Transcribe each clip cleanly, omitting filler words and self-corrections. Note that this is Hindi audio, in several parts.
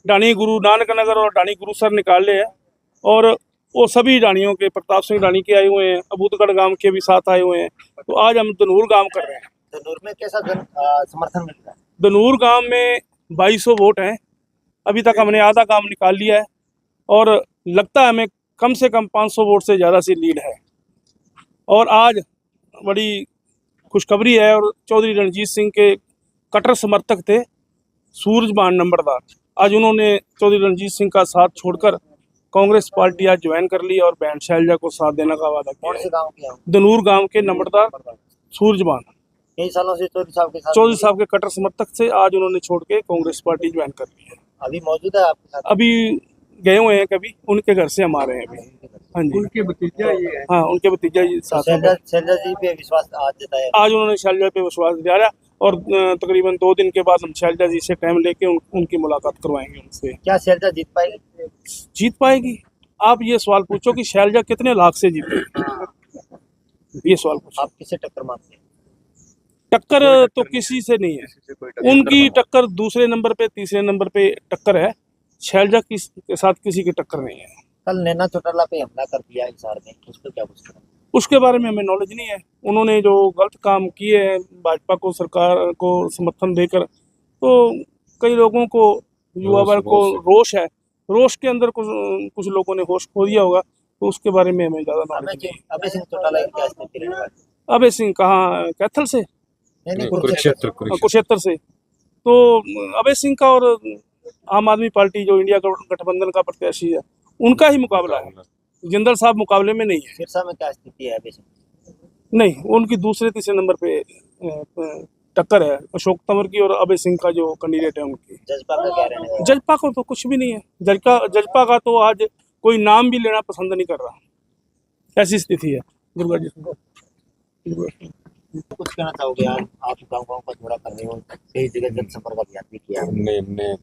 ढाणी गुरु नानक नगर और ढाणी गुरुसर निकाले हैं। और वो सभी ढाणियों के, प्रताप सिंह ढाणी के आए हुए हैं, अबूतगढ़ गांव के भी साथ आए हुए हैं। तो आज हम दनूर गांव कर रहे हैं। दनूर में कैसा समर्थन मिल रहा है? दनूर गांव में 2200 वोट हैं। अभी तक हमने आधा काम निकाल लिया है और लगता है हमें कम से कम 500 वोट से ज़्यादा सी लीड है। और आज बड़ी खुशखबरी है, और चौधरी रणजीत सिंह के कट्टर समर्थक थे सूरजबान नंबरदार, आज उन्होंने चौधरी रणजीत सिंह का साथ छोड़कर कांग्रेस पार्टी आज ज्वाइन कर ली और बहन शैलजा को साथ देने का वादा किया। कौन से गांव के हैं? दनूर गांव के नंबरदार सूरजबान। कई सालों से चौधरी साहब के साथ, चौधरी साहब के कट्टर समर्थक से आज उन्होंने छोड़ के कांग्रेस पार्टी ज्वाइन कर ली है। अभी मौजूद है आपके साथ? अभी गए हुए हैं, कभी उनके घर से हम आ रहे हैं अभी। हाँ जी, उनके भतीजा ये है। हाँ उनके भतीजा जी साथ हैं। शैलजा जी पे विश्वास आज जताया? आज उन्होंने शैलजा पे विश्वास दिलाया और तकरीबन 2 दिन के बाद हम शैलजा जी से टाइम लेके उनकी मुलाकात करवाएंगे उनसे। क्या शैलजा जीत पाएगी? जीत पाएगी? आप ये सवाल पूछो कि शैलजा कितने लाख से जीतेगी, ये सवाल पूछो। आप किसे टक्कर मारते हैं? टक्कर तो किसी से नहीं है, उनकी टक्कर दूसरे नंबर पे, तीसरे नंबर पे टक्कर है। शैलजा के साथ किसी की टक्कर नहीं है। कल नैना चौटाला पे हमला कर दिया हिसार में, उस पर क्या कुछ? उसके बारे में हमें नॉलेज नहीं है। उन्होंने जो गलत काम किए हैं भाजपा को, सरकार को समर्थन देकर, तो कई लोगों को, युवा वर्ग को रोष है। रोष के अंदर कुछ लोगों ने होश खो दिया होगा, तो उसके बारे में हमें ज़्यादा नॉलेज नहीं है। अभय सिंह चौटाला की क्या स्थिति रहने वाली है? अभय सिंह कहाँ, कैथल से? नहीं, कुरुक्षेत्र से। तो अभय सिंह का और आम आदमी पार्टी जो इंडिया गठबंधन का प्रत्याशी है, उनका ही मुकाबला है। जिंदल साहब मुकाबले में नहीं है। सिरसा में क्या स्थिति है अभय सिंह? नहीं, उनकी दूसरे तीसरे नंबर पे टक्कर है अशोक तंवर की और अभय सिंह का जो कैंडिडेट है उनकी। जजपा का क्या रहने वाला है? जजपा को तो कुछ भी नहीं है। जजपा का तो आज कोई नाम भी लेना पसंद नहीं कर रहा, ऐसी स्थिति है। दुर्गा जी कुछ कहना चाहोगे? आज आप गाँव का दौरा कर रहे हो, कई जगह जनसंपर्क अभियान भी किया? हमने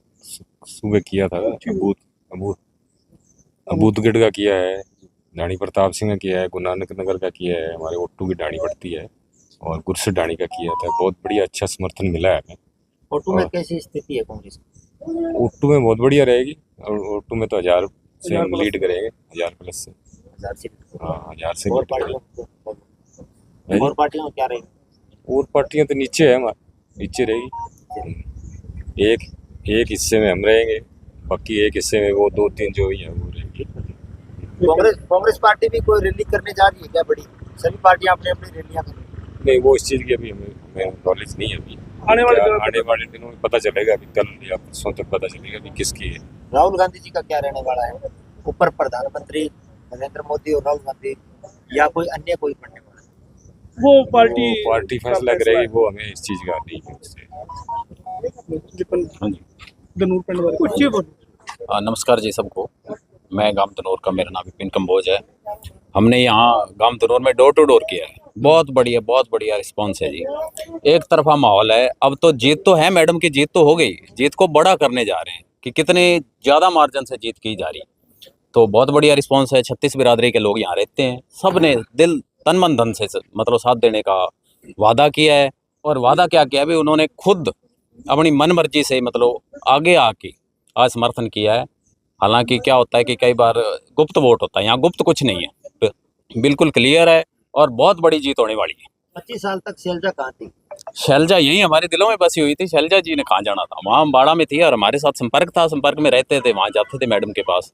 सुबह किया था, अबूतगढ़ का किया है, ढाणी प्रताप सिंह का किया है, गुरु नानक नगर का किया है, हमारे ओट्टू की ढाणी पड़ती है, और गुरसर ढाणी का किया था। बहुत बढ़िया अच्छा समर्थन मिला है हमें। ओट्टू में कैसी स्थिति है कांग्रेस की? ओट्टू में बहुत बढ़िया रहेगी, और ओट्टू में तो 1000 से हम लीड करेंगे, 1000 प्लस से। 1000 से? हाँ, 1000 से और लीड करेंगे। पार्टियों में क्या रहेगी? और पार्टियां तो नीचे है, हमारे नीचे रहेगी। एक हिस्से में हम रहेंगे, बाकी एक हिस्से में वो 2-3 जो ही है वो रहेंगे। कांग्रेस पार्टी भी कोई रैली करने जा रही है क्या? बड़ी सभी पार्टियां अपनी अपनी रैलियां कर रही हैं। नहीं, वो इस चीज़ की अभी हमें नॉलेज नहीं है। अभी आने वाले दिनों में पता चलेगा, अभी कल या परसों तक पता चलेगा अभी किसकी है। राहुल गांधी जी का क्या रहने वाला है? ऊपर प्रधानमंत्री नरेंद्र मोदी और राहुल गांधी, या कोई अन्य कोई बनने वाला है? वो पार्टी फैसला करेगी, वो हमें इस चीज़ का नहीं है उससे। नमस्कार जी सबको। मैं गांव तनोर का, मेरा नाम विपिन कंबोज है। हमने यहाँ गांव तनोर में डोर टू डोर किया है। बहुत बढ़िया रिस्पांस है जी। एक तरफा माहौल है। अब तो जीत तो है, मैडम की जीत तो हो गई, जीत को बड़ा करने जा रहे हैं कि कितने ज़्यादा मार्जिन से जीत की जा रही। तो बहुत बढ़िया रिस्पांस है। 36 बिरादरी के लोग यहाँ रहते हैं। सब ने दिल तन मन धन से मतलब साथ देने का वादा किया है। और वादा क्या किया है, उन्होंने खुद अपनी मन मर्जी से मतलब आगे आके आज समर्थन किया है। हालांकि क्या होता है कि कई बार गुप्त वोट होता है, यहाँ गुप्त कुछ नहीं है, बिल्कुल क्लियर है और बहुत बड़ी जीत होने वाली है। 25 साल तक शैलजा कहाँ थी? शैलजा यहीं हमारे दिलों में बसी हुई थी। शैलजा जी ने कहाँ जाना था, वहाँ बाड़ा में थी और हमारे साथ संपर्क था, संपर्क में रहते थे, वहाँ जाते थे मैडम के पास।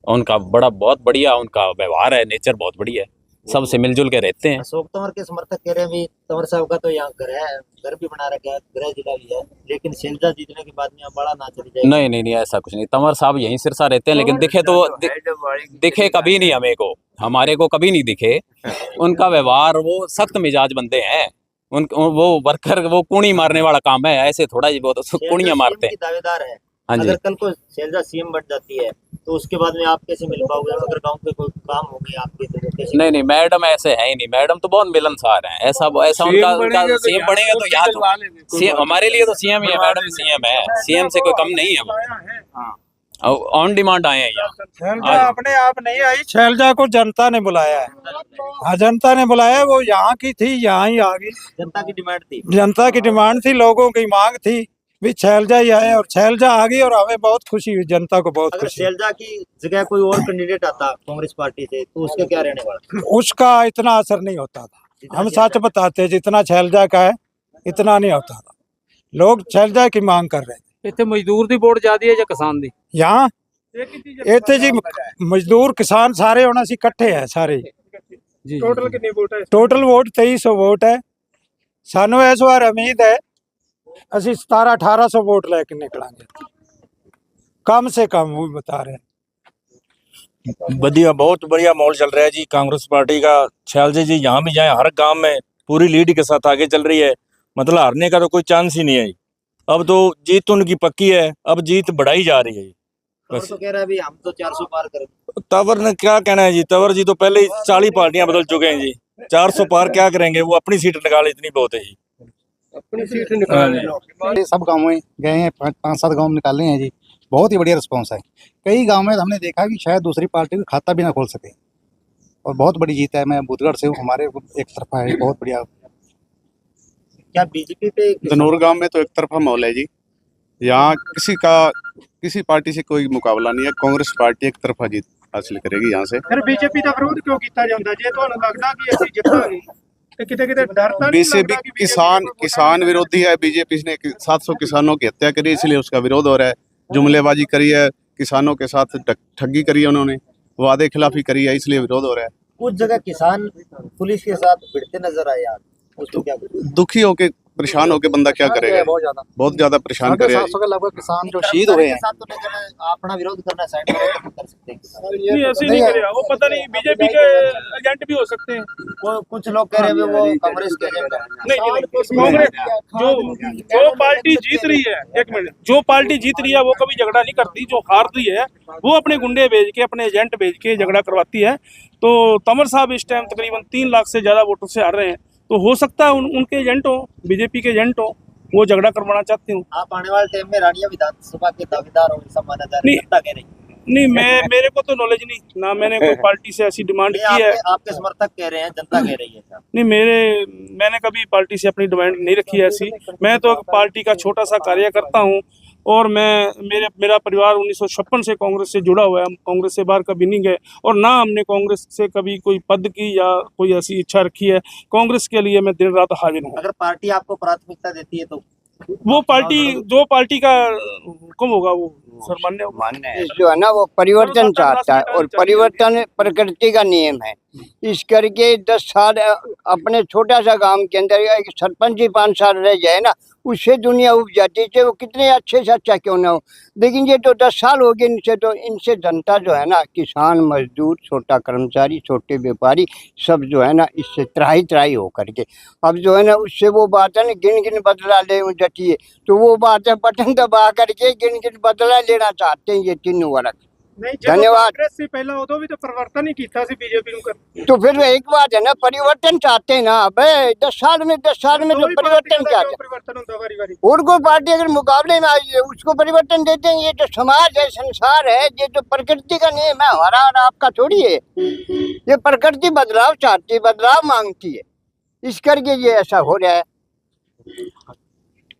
उनका बहुत बढ़िया उनका व्यवहार है, नेचर बहुत बढ़िया है, सबसे मिलजुल के रहते हैं। अशोक तंवर के समर्थक कह रहे हैं भी तंवर साहब का तो यहाँ घर है, घर भी बना रखा है, गृह जिला भी है, लेकिन शैलजा जीतने के बाद में यहाँ बड़ा ना चली जाएगी। नहीं, ऐसा कुछ नहीं। तंवर साहब यहीं सिरसा रहते हैं, लेकिन दिखे कभी नहीं हमें को, हमारे को कभी नहीं दिखे। उनका व्यवहार, वो सख्त मिजाज बंदे हैं। वो वर्कर, वो कुणी मारने वाला काम है, ऐसे थोड़ा ही बहुत कुणियां मारते हैं। दावेदार है। हाँ जी। अगर कल को शैलजा सीएम बन जाती है तो उसके बाद में आप कैसे मिल पाओगे? अगर गांव पे कोई काम हो गया आपके तो कैसे? नहीं, मैडम ऐसे है ही नहीं। मैडम तो बहुत मिलनसार हैं। ऐसा उनका सीएम बनेगा तो यहाँ तो सीएम हमारे लिए तो सीएम ही है। मैडम सीएम है, सीएम से कोई कम नहीं है। वो ऑन डिमांड आए हैं यहाँ। शैलजा अपने आप नहीं आई, शैलजा को जनता ने बुलाया है। हाँ, जनता ने बुलाया। वो यहाँ की थी, यहाँ ही आ गई। जनता की डिमांड थी। जनता की डिमांड थी, लोगों की मांग थी भी शैलजा ही आए और शैलजा आ गई और हमें बहुत खुशी हुई, जनता को बहुत अगर खुशी हुई। शैलजा की जगह कोई और कैंडिडेट आता कांग्रेस पार्टी से तो उसके क्या रहने वाला? उसका इतना असर नहीं होता था, जितना हम शैलजा सच बताते हैं, जितना शैलजा का है इतना नहीं होता था। लोग शैलजा की मांग कर रहे थे। ਇੱਥੇ ਮਜ਼ਦੂਰ ਦੀ ਵੋਟ ਜ਼ਿਆਦੀ ਹੈ ਜਾਂ ਕਿਸਾਨ ਦੀ? यहाँ इतने जी मजदूर किसान सारे होना सी इकट्ठे है सारे। ਜੀ टोटल कितनी वोट है? टोटल वोट 2300 वोट है। सानू इस बार उम्मीद है ਅਸੀਂ 1700-1800 वोट लेके निकलांगे, कम से कम वो बता रहे हैं। बढ़िया, बहुत बढ़िया माहौल चल रहा है जी। कांग्रेस पार्टी का शैलजा जी यहाँ भी जाए, हर गांव में पूरी लीड के साथ आगे चल रही है। मतलब हारने का तो कोई चांस ही नहीं है। अब तो जीत उनकी पक्की है, अब जीत बढ़ाई जा रही है। तंवर तो कह रहा है भी हम तो 400 पार करेंगे। तंवर ने क्या कहना है जी? तंवर जी तो पहले ही 40 पार्टियां बदल चुके हैं जी। 400 पार क्या करेंगे? वो अपनी सीट निकाले, इतनी बहुत है जी। अपनी सीट निकाल ये सब गाँव में गए हैं, 5-7 गाँव निकाले हैं जी। बहुत ही बढ़िया रिस्पॉन्स है। कई गांव में हमने देखा कि शायद दूसरी पार्टी का खाता भी ना खोल सके और बहुत बड़ी जीत है। मैं बुधगढ़ से हूँ, हमारे एक तरफा है, बहुत बढ़िया। क्या बीजेपी पे धनौर गांव में तो एक तरफा माहौल है जी। यहाँ किसी पार्टी से कोई मुकाबला नहीं है। कांग्रेस पार्टी एक तरफा जीत हासिल करेगी यहाँ से। फिर बीजेपी का विरोध क्यों किया जाता है? जे तो लगता कि ਅਸੀਂ ਜਿੱਤਾਂਗੇ ਤੇ किते डर तो नहीं बीजेपी लगता कि किसान विरोधी है। बीजेपी ने 700 किसानों की हत्या करी, इसलिए उसका विरोध हो रहा है। जुमलेबाजी करी है, किसानों के साथ ठगी करी है, उन्होंने वादे खिलाफी करी है, इसलिए विरोध हो रहा है। कुछ जगह किसान पुलिस के साथ भिड़ते नजर आए यार, उसको क्या बोलूं? दुखी होके परेशान होके बंदा क्या करेगा? बहुत ज्यादा परेशान करे है। 700 के लगभग किसान जो शहीद हुए हैं। साथ तो नहीं करना, अपना विरोध करना साइड में रहकर कर सकते हैं। नहीं ऐसे नहीं करेगा वो, पता नहीं बीजेपी के एजेंट भी हो सकते हैं। वो कुछ लोग कह रहे हैं वो कांग्रेस के एजेंट हैं। नहीं कांग्रेस जो पार्टी जीत रही है, एक मिनट, जो पार्टी जीत रही है वो कभी झगड़ा नहीं करती। जो हार रही है वो अपने गुंडे भेज के, अपने एजेंट भेज के झगड़ा करवाती है। तो तंवर साहब इस टाइम तकरीबन 3 लाख से ज्यादा वोटों से हार रहे हैं। तो हो सकता है उनके एजेंट हो, बीजेपी के एजेंट हो, वो झगड़ा करवाना चाहते हो। आप आने वाले टाइम में रानिया विधानसभा के दावेदार हो, ऐसा माना जा रहा है। जनता कह रही है। नहीं मेरे को तो नॉलेज नहीं ना, मैंने कोई पार्टी से ऐसी डिमांड की है। आपके समर्थक कह रहे हैं, जनता कह रही है सर। नहीं मैंने कभी पार्टी से अपनी डिमांड नहीं रखी है ऐसी। मैं तो पार्टी का छोटा सा कार्यकर्ता हूँ और मेरा परिवार 1956 से कांग्रेस से जुड़ा हुआ है। हम कांग्रेस से बाहर कभी नहीं गए और ना हमने कांग्रेस से कभी कोई पद की या कोई ऐसी इच्छा रखी है। कांग्रेस के लिए मैं दिन रात हाजिर हूँ। अगर पार्टी आपको प्राथमिकता देती है तो वो पार्टी जो पार्टी का हुक्म होगा वो सर्वमान्य होगा। जो है ना वो परिवर्तन चाहता है और परिवर्तन प्रकृति का नियम है। इस करके 10 साल अपने छोटा सा गांव के अंदर एक सरपंच ही 5 साल रह जाए ना, उससे दुनिया उब जाती है, वो कितने अच्छे से अच्छा क्यों ना हो। लेकिन ये तो 10 साल हो गए इनसे, तो इनसे जनता जो है ना, किसान मजदूर छोटा कर्मचारी छोटे व्यापारी सब जो है ना इससे त्राही हो करके अब जो है ना उससे वो बात है ना गिन बदला ले जटिए, तो वो बात है बटन दबा करके गिन बदला लेना चाहते हैं ये तीनों वर्ग। धन्यवाद। कांग्रेस से पहला उदो भी तो परिवर्तन ही किया सी बीजेपी ਨੂੰ कर। तो फिर एक बात है ना, परिवर्तन चाहते हैं ना। अब 10 साल में तो परिवर्तन क्या है? परिवर्तन होता बारी-बारी। और कोई पार्टी अगर मुकाबले में आई है उसको परिवर्तन देते हैं। ये तो समाज है, संसार है, ये तो प्रकृति का नियम है, हमारा और आपका थोड़ी है। ये प्रकृति बदलाव चाहती है, बदलाव मांगती है, इस करके ये ऐसा हो रहा है।